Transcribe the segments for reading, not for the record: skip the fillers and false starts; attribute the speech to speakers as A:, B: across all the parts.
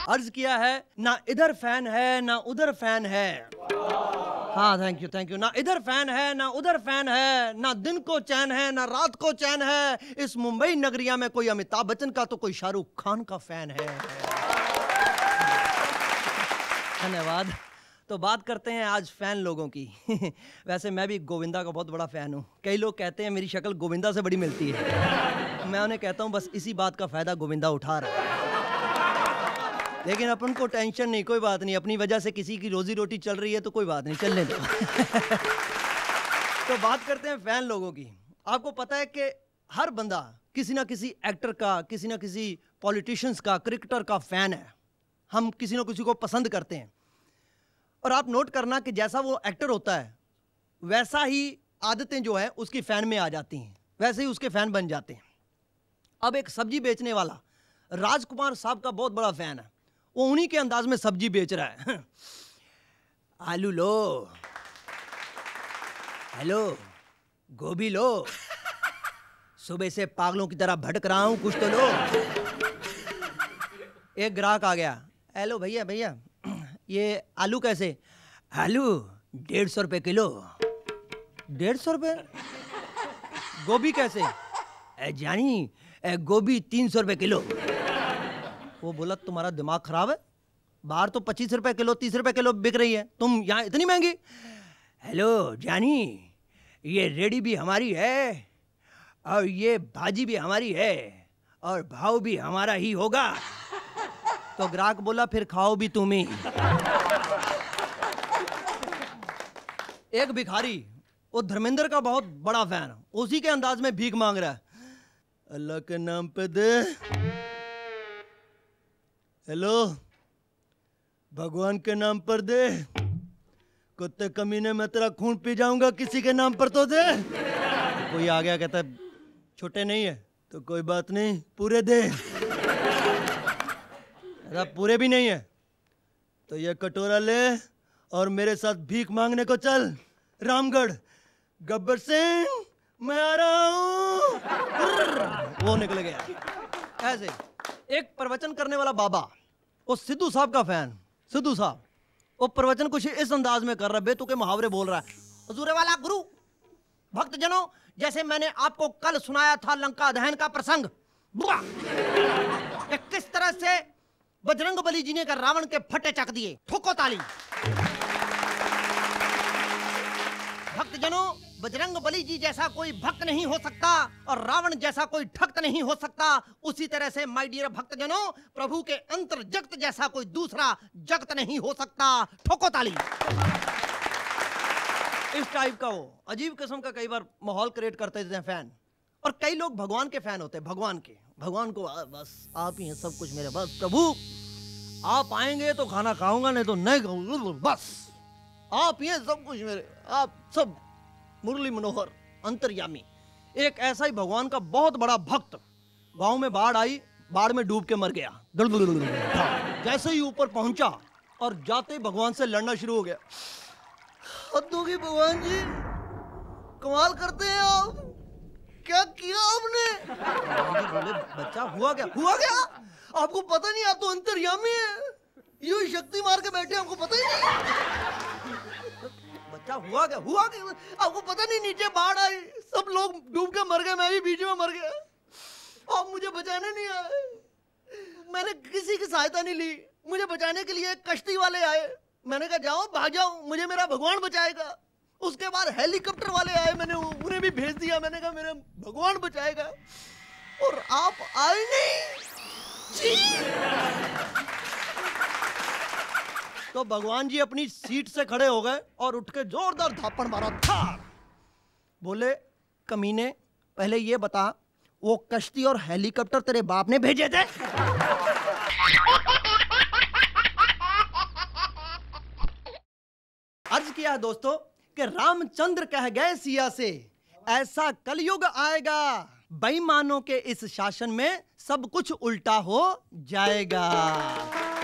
A: अर्ज किया है ना इधर फैन है ना उधर फैन है। हाँ थैंक यू ना इधर फैन है ना उधर फैन है, ना दिन को चैन है ना रात को चैन है। इस मुंबई नगरिया में कोई अमिताभ बच्चन का तो कोई शाहरुख खान का फैन है। धन्यवाद। तो बात करते हैं आज फैन लोगों की। वैसे मैं भी गोविंदा का बहुत बड़ा फैन हूँ। कई लोग कहते हैं मेरी शक्ल गोविंदा से बड़ी मिलती है। मैं उन्हें कहता हूँ बस इसी बात का फायदा गोविंदा उठा रहा है, लेकिन अपन को टेंशन नहीं, कोई बात नहीं। अपनी वजह से किसी की रोजी रोटी चल रही है तो कोई बात नहीं, चलने दो। तो बात करते हैं फैन लोगों की। आपको पता है कि हर बंदा किसी ना किसी एक्टर का, किसी ना किसी पॉलिटिशियंस का, क्रिकेटर का फैन है। हम किसी ना किसी को पसंद करते हैं। और आप नोट करना कि जैसा वो एक्टर होता है वैसा ही आदतें जो है उसकी फैन में आ जाती हैं, वैसे ही उसके फैन बन जाते हैं। अब एक सब्जी बेचने वाला राजकुमार साहब का बहुत बड़ा फैन है। वो उन्हीं के अंदाज में सब्जी बेच रहा है। आलू लो, हेलो गोभी लो, सुबह से पागलों की तरह भटक रहा हूं, कुछ तो लो। एक ग्राहक आ गया, हेलो भैया भैया ये आलू कैसे? आलू 150 रुपये किलो। 150 रुपये? गोभी कैसे? जानी गोभी 300 रुपये किलो। वो बोला तुम्हारा दिमाग खराब है, बाहर तो 25 रुपये किलो 30 रुपये किलो बिक रही है, तुम यहाँ इतनी महंगी? हेलो जानी ये रेडी भी हमारी है और ये भाजी भी हमारी है और भाव भी हमारा ही होगा। तो ग्राहक बोला फिर खाओ भी तुम ही। एक भिखारी, वो धर्मेंद्र का बहुत बड़ा फैन, उसी के अंदाज में भीख मांग रहा है। अल्लाह के नाम पे दे, हेलो भगवान के नाम पर दे, कुत्ते कमीने में तेरा खून पी जाऊंगा, किसी के नाम पर तो दे। कोई आ गया कहता है छोटे नहीं है तो कोई बात नहीं पूरे दे। पूरे भी नहीं है तो ये कटोरा ले और मेरे साथ भीख मांगने को चल रामगढ़। गब्बर सिंह मैं आ रहा हूं। वो निकल गया। ऐसे एक प्रवचन करने वाला बाबा, वो सिद्धू साहब का फैन। सिद्धू साहब वो प्रवचन कुछ इस अंदाज में कर रहा है, बेतुके मुहावरे बोल रहा है। हुजूर वाला गुरु भक्तजनों, जैसे मैंने आपको कल सुनाया था लंका दहन का प्रसंग, किस तरह से बजरंग बली जी ने कर रावण के फटे चक दिए। ठोको ताली। भक्तजनों, बजरंग बली जी जैसा कोई भक्त नहीं हो सकता और रावण जैसा कोई ठक्त नहीं हो सकता। उसी तरह से माय डियर भक्तजनों, प्रभु के अंतर जगत जैसा कोई दूसरा जगत नहीं हो सकता। ठोको ताली। इस टाइप का वो अजीब किस्म का कई बार माहौल क्रिएट करते हैं फैन। और कई लोग भगवान के फैन होते हैं, भगवान के। भगवान को बस आप ही हैं सब कुछ मेरे, बस प्रभु आप आएंगे तो खाना खाऊंगा, नहीं तो नहीं खाऊंगा, बस आप ही हैं सब कुछ मेरे, आप सब। मुरली मनोहर अंतर्यामी एक ऐसा ही भगवान का बहुत बड़ा भक्त। गांव में बाढ़ आई, बाढ़ में डूब के मर गया। जैसे ही ऊपर पहुंचा और जाते ही भगवान से लड़ना शुरू हो गया। हद होगी भगवान जी, कमाल करते हैं आप, क्या किया आपने? बोले बच्चा हुआ क्या? हुआ क्या? आपको पता नहीं, आप तो अंतर्यामी है, यूं शक्ति मार के बैठे, आपको पता ही नहीं। बच्चा हुआ क्या? हुआ क्या? आपको पता नहीं, नीचे बाढ़ आई, सब लोग डूब के मर गए, मैं भी बीच में मर गया, आप मुझे बचाने नहीं आए। मैंने किसी की सहायता नहीं ली, मुझे बचाने के लिए कश्ती वाले आए, मैंने कहा जाओ भाग जाओ, मुझे मेरा भगवान बचाएगा। उसके बाद हेलीकॉप्टर वाले आए, मैंने उन्हें भी भेज दिया, मैंने कहा मेरा भगवान बचाएगा, और आप आए नहीं जी। तो भगवान जी अपनी सीट से खड़े हो गए और उठ के जोरदार धापड़ मारा था। बोले कमीने, पहले ये बता वो कश्ती और हेलीकॉप्टर तेरे बाप ने भेजे थे? अर्ज किया है दोस्तों कि रामचंद्र कह गए सिया से, ऐसा कलयुग आएगा बेईमानों के इस शासन में सब कुछ उल्टा हो जाएगा।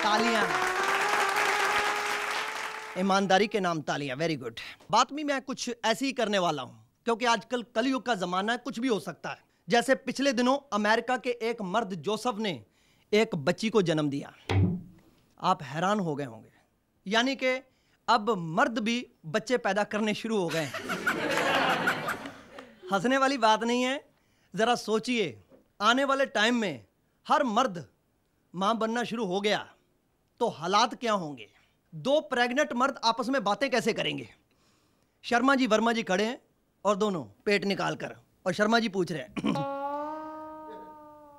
A: तालियां, ईमानदारी के नाम तालियां, वेरी गुड। बात भी मैं कुछ ऐसी ही करने वाला हूं, क्योंकि आजकल कलयुग का जमाना है, कुछ भी हो सकता है। जैसे पिछले दिनों अमेरिका के एक मर्द जोसेफ ने एक बच्ची को जन्म दिया। आप हैरान हो गए होंगे, यानी कि अब मर्द भी बच्चे पैदा करने शुरू हो गए हैं। हंसने वाली बात नहीं है, जरा सोचिए, आने वाले टाइम में हर मर्द मां बनना शुरू हो गया तो हालात क्या होंगे? दो प्रेग्नेंट मर्द आपस में बातें कैसे करेंगे? शर्मा जी वर्मा जी खड़े हैं और दोनों पेट निकाल कर, और शर्मा जी पूछ रहे हैं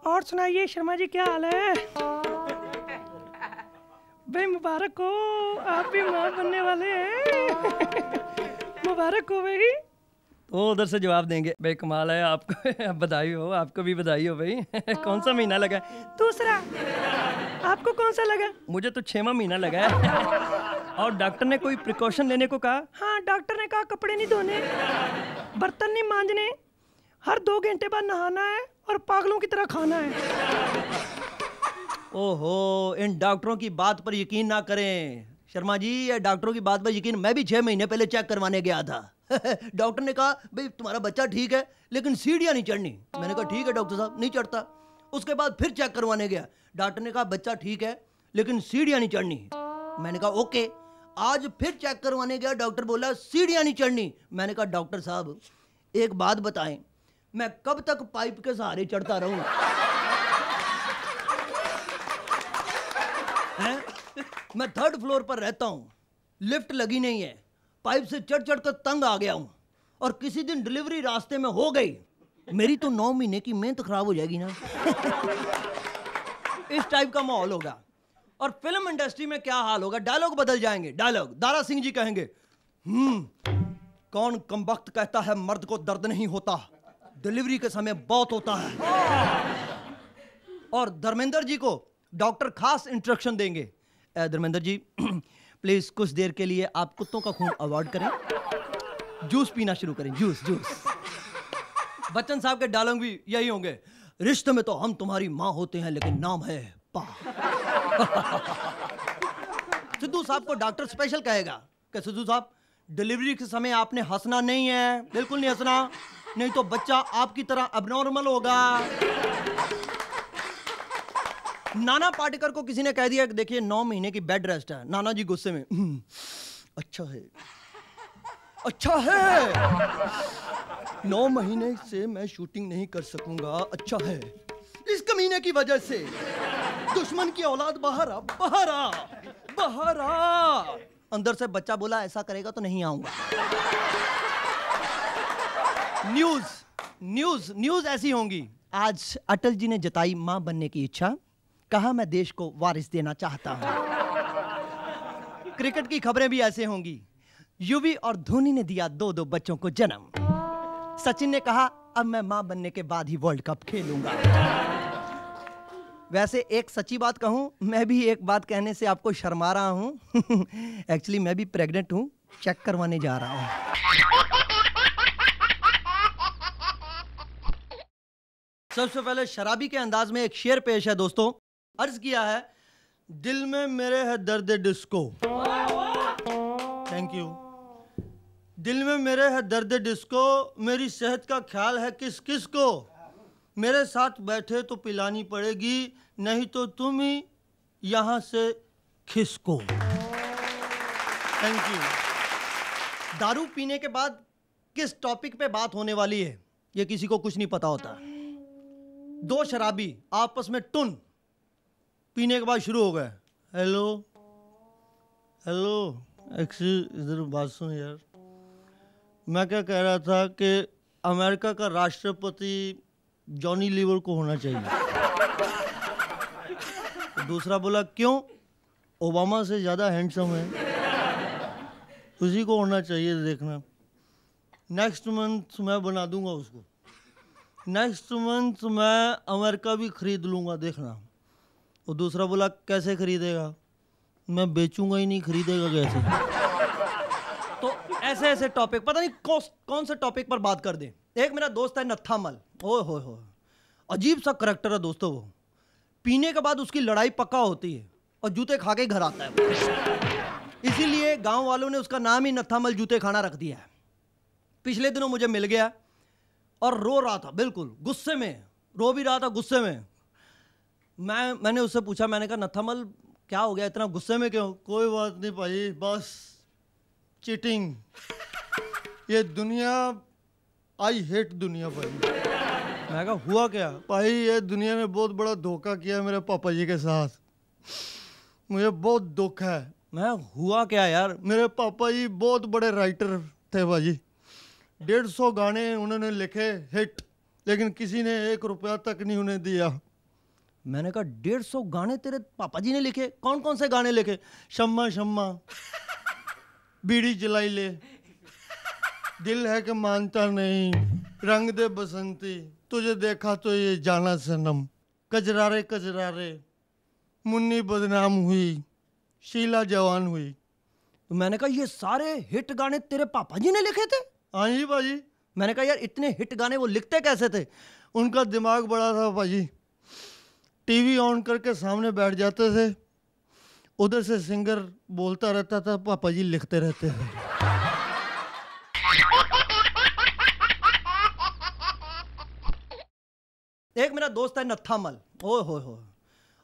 B: और सुनाइए शर्मा जी, क्या हाल है? भाई मुबारक हो, आप भी मां बनने वाले हैं। मुबारक हो भाई।
A: तो उधर से जवाब देंगे, भाई कमाल है, आपको बधाई हो, आपको भी बधाई हो भाई। कौन सा महीना लगा?
B: दूसरा। आपको कौन सा लगा?
A: मुझे तो 6वां महीना लगा है। और डॉक्टर ने कोई प्रिकॉशन लेने को कहा?
B: हाँ, डॉक्टर ने कहा कपड़े नहीं धोने, बर्तन नहीं मांजने, हर 2 घंटे बाद नहाना है और पागलों की तरह खाना है।
A: ओहो, इन डॉक्टरों की बात पर यकीन ना करें शर्मा जी, ये डॉक्टरों की बात पर यकीन, मैं भी 6 महीने पहले चेक करवाने गया था। डॉक्टर ने कहा भाई तुम्हारा बच्चा ठीक है लेकिन सीढ़ियाँ नहीं चढ़नी। मैंने कहा ठीक है डॉक्टर साहब, नहीं चढ़ता। उसके बाद फिर चेक करवाने गया, डॉक्टर ने कहा बच्चा ठीक है लेकिन सीढ़ियाँ नहीं चढ़नी। मैंने कहा ओके। आज फिर चेक करवाने गया, डॉक्टर बोला सीढ़ियाँ नहीं चढ़नी। मैंने कहा डॉक्टर साहब एक बात बताएं, मैं कब तक पाइप के सहारे चढ़ता रहूँगा? मैं 3rd फ्लोर पर रहता हूँ, लिफ्ट लगी नहीं है, पाइप से चढ़ चढ़ कर तंग आ गया हूँ, और किसी दिन डिलीवरी रास्ते में हो गई, मेरी तो 9 महीने की मेहनत खराब हो जाएगी ना। इस टाइप का माहौल होगा। और फिल्म इंडस्ट्री में क्या हाल होगा? डायलॉग बदल जाएंगे। डायलॉग दारा सिंह जी कहेंगे, कौन कमबख्त कहता है मर्द को दर्द नहीं होता, डिलीवरी के समय बहुत होता है। और धर्मेंद्र जी को डॉक्टर खास इंस्ट्रक्शन देंगे, धर्मेंद्र जी प्लीज कुछ देर के लिए आप कुत्तों का खून अवॉइड करें, जूस पीना शुरू करें, जूस जूस। बच्चन साहब के डायलॉग भी यही होंगे, रिश्ते में तो हम तुम्हारी माँ होते हैं लेकिन नाम है पा। सिद्धू साहब को डॉक्टर स्पेशल कहेगा कि सिद्धू साहब डिलीवरी के समय आपने हंसना नहीं है, बिल्कुल नहीं हंसना, नहीं तो बच्चा आपकी तरह अबनॉर्मल होगा। नाना पाटेकर को किसी ने कह दिया कि देखिए 9 महीने की बेड रेस्ट है। नाना जी गुस्से में, अच्छा है, अच्छा है, 9 महीने से मैं शूटिंग नहीं कर सकूंगा, अच्छा है, इस कमीने की वजह से दुश्मन की औलाद बाहर आ, बाहर आ, बाहर आ। अंदर से बच्चा बोला ऐसा करेगा तो नहीं आऊंगा। न्यूज न्यूज न्यूज ऐसी होंगी, आज अटल जी ने जताई मां बनने की इच्छा, कहा मैं देश को वारिस देना चाहता हूं। क्रिकेट की खबरें भी ऐसे होंगी, युवी और धोनी ने दिया 2-2 बच्चों को जन्म। सचिन ने कहा अब मैं मां बनने के बाद ही वर्ल्ड कप खेलूंगा। वैसे एक सच्ची बात कहूं, मैं भी एक बात कहने से आपको शर्मा रहा हूं। एक्चुअली मैं भी प्रेग्नेंट हूं, चेक करवाने जा रहा हूं। सबसे पहले शराबी के अंदाज में एक शेर पेश है दोस्तों। अर्ज किया है, दिल में मेरे है दर्द डिस्को। Thank you. दिल में मेरे है दर्द डिस्को, मेरी सेहत का ख्याल है किस किस को, मेरे साथ बैठे तो पिलानी पड़ेगी, नहीं तो तुम ही यहां से खिसको। Thank you. दारू पीने के बाद किस टॉपिक पे बात होने वाली है ये किसी को कुछ नहीं पता होता। 2 शराबी आपस में टुन पीने के बाद शुरू हो गए, हेलो हेलो एक्चुअली इधर बात सुन यार, मैं क्या कह रहा था कि अमेरिका का राष्ट्रपति जॉनी लीवर को होना चाहिए। दूसरा बोला क्यों, ओबामा से ज़्यादा हैंडसम है, उसी को होना चाहिए, देखना नेक्स्ट मंथ मैं बना दूंगा उसको, नेक्स्ट मंथ मैं अमेरिका भी खरीद लूँगा, देखना। और दूसरा बोला कैसे खरीदेगा, मैं बेचूंगा ही नहीं, खरीदेगा कैसे। तो ऐसे ऐसे टॉपिक, पता नहीं कौन से टॉपिक पर बात कर दें। एक मेरा दोस्त है नत्थामल, ओए हो, अजीब सा करैक्टर है दोस्तों। वो पीने के बाद उसकी लड़ाई पक्का होती है और जूते खा के घर आता है। इसीलिए गांव वालों ने उसका नाम ही नत्थामल जूते खाना रख दिया है। पिछले दिनों मुझे मिल गया और रो रहा था, बिल्कुल गुस्से में रो भी रहा था, गुस्से में। मैंने उससे पूछा, मैंने कहा नथामल क्या हो गया, इतना गुस्से में क्यों? कोई बात नहीं भाई, बस चीटिंग, ये दुनिया, आई हेट दुनिया भाई। मैं कहा हुआ क्या? भाई ये दुनिया ने बहुत बड़ा धोखा किया मेरे पापा जी के साथ, मुझे बहुत दुख है। मैं हुआ क्या यार? मेरे पापा जी बहुत बड़े राइटर थे भाजी, 150 गाने उन्होंने लिखे हिट, लेकिन किसी ने 1 रुपया तक नहीं उन्हें दिया। मैंने कहा 150 गाने तेरे पापा जी ने लिखे? कौन कौन से गाने लिखे? शम्मा शम्मा, बीड़ी जलाई ले, दिल है कि मानता नहीं, रंग दे बसंती, तुझे देखा तो ये जाना सनम, कजरारे कजरारे, मुन्नी बदनाम हुई, शीला जवान हुई। तो मैंने कहा ये सारे हिट गाने तेरे पापा जी ने लिखे थे? हाँ जी भाजी। मैंने कहा यार इतने हिट गाने वो लिखते कैसे थे? उनका दिमाग बड़ा था भाजी, टीवी ऑन करके सामने बैठ जाते थे, उधर से सिंगर बोलता रहता था, पापा जी लिखते रहते थे। एक मेरा दोस्त है नथामल, ओए हो,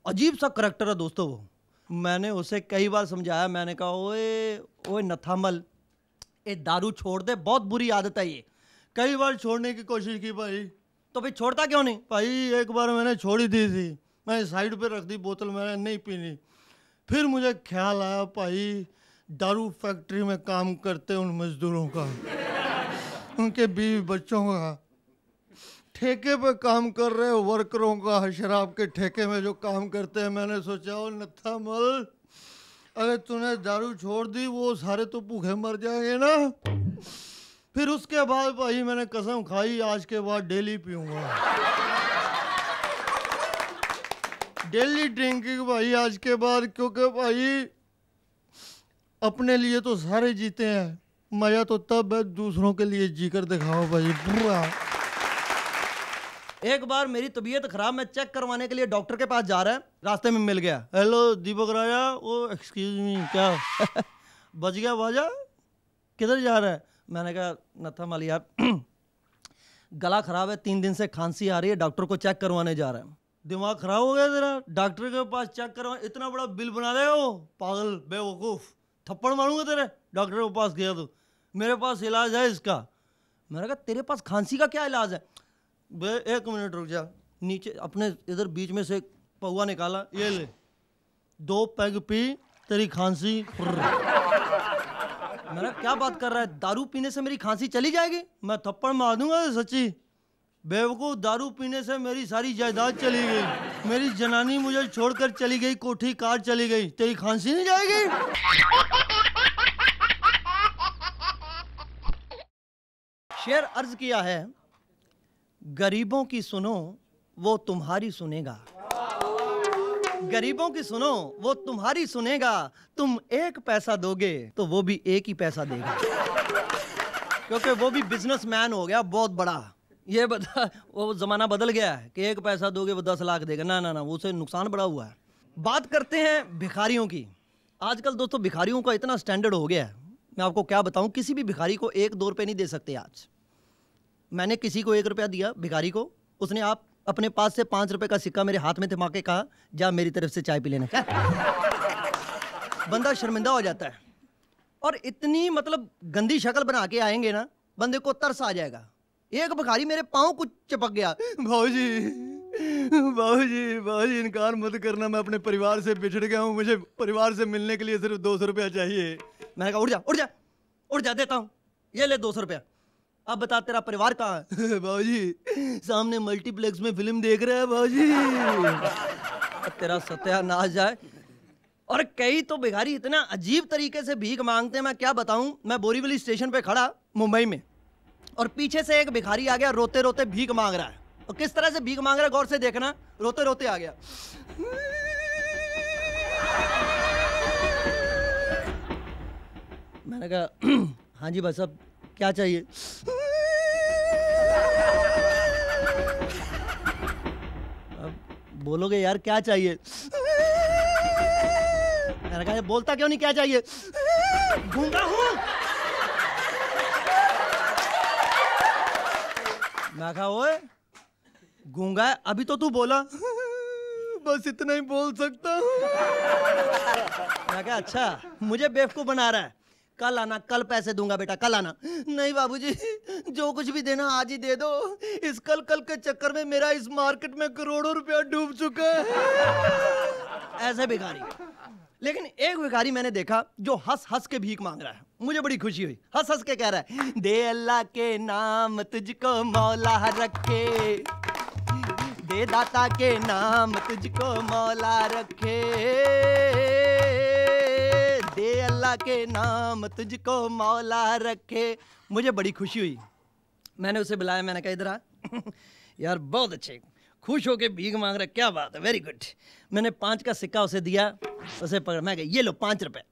A: अजीब सा करैक्टर है दोस्तों वो। मैंने उसे कई बार समझाया, मैंने कहा ओए नथामल, ये दारू छोड़ दे, बहुत बुरी आदत है ये। कई बार छोड़ने की कोशिश की भाई, तो फिर छोड़ता क्यों नहीं? भाई एक बार मैंने छोड़ी दी थी, मैं साइड पे रख दी बोतल, मैंने नहीं पीनी। फिर मुझे ख्याल आया भाई दारू फैक्ट्री में काम करते उन मजदूरों का, उनके बीवी बच्चों का, ठेके पे काम कर रहे वर्करों का, शराब के ठेके में जो काम करते हैं। मैंने सोचा ओ नथामल, अगर तूने दारू छोड़ दी वो सारे तो भूखे मर जाएंगे ना। फिर उसके बाद भाई मैंने कसम खाई, आज के बाद डेली पीऊंगा, डेली ड्रिंकिंग भाई आज के बाद, क्योंकि भाई अपने लिए तो सारे जीते हैं, मजा तो तब है दूसरों के लिए जीकर दिखाओ भाई पूरा। एक बार मेरी तबीयत खराब, मैं चेक करवाने के लिए डॉक्टर के पास जा रहा है, रास्ते में मिल गया, हेलो दीपक राजा, ओ एक्सक्यूज मी, क्या बच गया बाजा, किधर जा रहा है? मैंने कहा नथामल यार गला खराब है, 3 दिन से खांसी आ रही है, डॉक्टर को चेक करवाने जा रहा है। दिमाग खराब हो गया तेरा? डॉक्टर के पास चेक करवा, इतना बड़ा बिल बना देगा वो, पागल बेवकूफ़, थप्पड़ मारूंगा तेरे। डॉक्टर के पास गया तो मेरे पास इलाज है इसका। मैंने कहा तेरे पास खांसी का क्या इलाज है? बे 1 मिनट रुक जा, नीचे अपने इधर बीच में से पौवा निकाला, ये ले 2 पैग पी, तेरी खांसी। मैंने क्या बात कर रहा है, दारू पीने से मेरी खांसी चली जाएगी? मैं थप्पड़ मार दूंगा सच्ची, बेवकूफ़, दारू पीने से मेरी सारी जायदाद चली गई, मेरी जनानी मुझे छोड़कर चली गई, कोठी कार चली गई, तेरी खांसी नहीं जाएगी? शेर अर्ज किया है, गरीबों की सुनो वो तुम्हारी सुनेगा, गरीबों की सुनो वो तुम्हारी सुनेगा, तुम 1 पैसा दोगे तो वो भी 1 ही पैसा देगा, क्योंकि वो भी बिजनेसमैन हो गया बहुत बड़ा। ये बता, वो जमाना बदल गया है कि 1 पैसा दोगे वो 10 लाख देगा, ना, उसे नुकसान बड़ा हुआ है। बात करते हैं भिखारियों की। आजकल दोस्तों भिखारियों का इतना स्टैंडर्ड हो गया है, मैं आपको क्या बताऊं, किसी भी भिखारी को 1-2 रुपये नहीं दे सकते आज। मैंने किसी को 1 रुपया दिया भिखारी को, उसने आप अपने पास से 5 रुपए का सिक्का मेरे हाथ में थमा के कहा जा मेरी तरफ से चाय पी लेना। क्या बंदा शर्मिंदा हो जाता है, और इतनी मतलब गंदी शक्ल बना के आएंगे ना, बंदे को तरस आ जाएगा। एक भिखारी मेरे पाँव को चिपक गया, बाबूजी इनकार मत करना, मैं अपने परिवार से बिछड़ गया हूँ, मुझे परिवार से मिलने के लिए सिर्फ 200 रुपया चाहिए। मैंने कहा उठ जा देता हूँ, ये ले 200 रुपया। अब बता तेरा परिवार कहाँ है? बाबूजी सामने मल्टीप्लेक्स में फिल्म देख रहे हैं बाबूजी। तेरा सत्यानाश जाए। और कई तो भिखारी इतना अजीब तरीके से भीख मांगते हैं, मैं क्या बताऊं। मैं बोरीवली स्टेशन पे खड़ा मुंबई में, और पीछे से एक भिखारी आ गया, रोते रोते भीख मांग रहा है। और किस तरह से भीख मांग रहा है गौर से देखना, रोते रोते आ गया। मैंने कहा हाँ जी भाई साहब क्या चाहिए? अब बोलोगे यार क्या चाहिए? मैंने कहा बोलता क्यों नहीं क्या चाहिए? गूंगा हूं। मैं कहा ओए गूंगा है, अभी तो तू बोला बस इतना ही बोल सकता हूँ। मैं कहा अच्छा मुझे बेवकूफ बना रहा है, कल आना, कल पैसे दूंगा बेटा, कल आना। नहीं बाबूजी जो कुछ भी देना आज ही दे दो, इस कल कल के चक्कर में मेरा इस मार्केट में करोड़ों रुपया डूब चुका है। ऐसे भिखारी। लेकिन एक भिखारी मैंने देखा जो हंस हंस के भीख मांग रहा है, मुझे बड़ी खुशी हुई। हंस हंस के कह रहा है दे अल्लाह के नाम तुझको मौला रखे, दे दाता के नाम तुझको मौला रखे, दे अल्लाह के नाम तुझको मौला रखे। मुझे बड़ी खुशी हुई। मैंने उसे बुलाया, मैंने कहा इधर आ। यार बहुत अच्छे, खुश होके भीख मांग रहा, क्या बात है, वेरी गुड। मैंने 5 का सिक्का उसे दिया, उसे पकड़, मैं कहा ये लो 5 रुपए।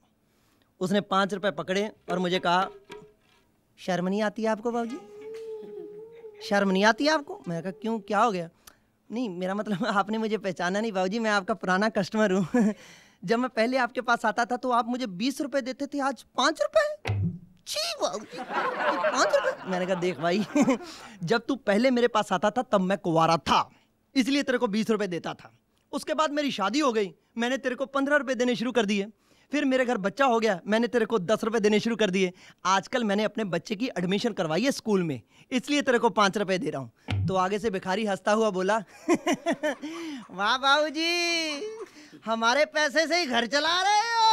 A: उसने 5 रुपए पकड़े और मुझे कहा शर्म नहीं आती है आपको बाबूजी, शर्म नहीं आती है आपको? मैं कहा क्यों, क्या हो गया? नहीं मेरा मतलब आपने मुझे पहचाना नहीं बाबूजी, मैं आपका पुराना कस्टमर हूँ। जब मैं पहले आपके पास आता था तो आप मुझे 20 रुपए देते थे, आज 5 रुपए? छी बाबूजी 5 रुपए? मैंने कहा देख भाई जब तू पहले मेरे पास आता था तब मैं कुंवारा था, इसलिए तेरे को 20 रुपए देता था। उसके बाद मेरी शादी हो गई, मैंने तेरे को 15 रुपए देने शुरू कर दिए। फिर मेरे घर बच्चा हो गया, मैंने तेरे को 10 रुपए देने शुरू कर दिए। आजकल मैंने अपने बच्चे की एडमिशन करवाई है स्कूल में, इसलिए तेरे को 5 रुपए दे रहा हूँ। तो आगे से भिखारी हंसता हुआ बोला वाह बाबूजी हमारे पैसे से ही घर चला रहे हो।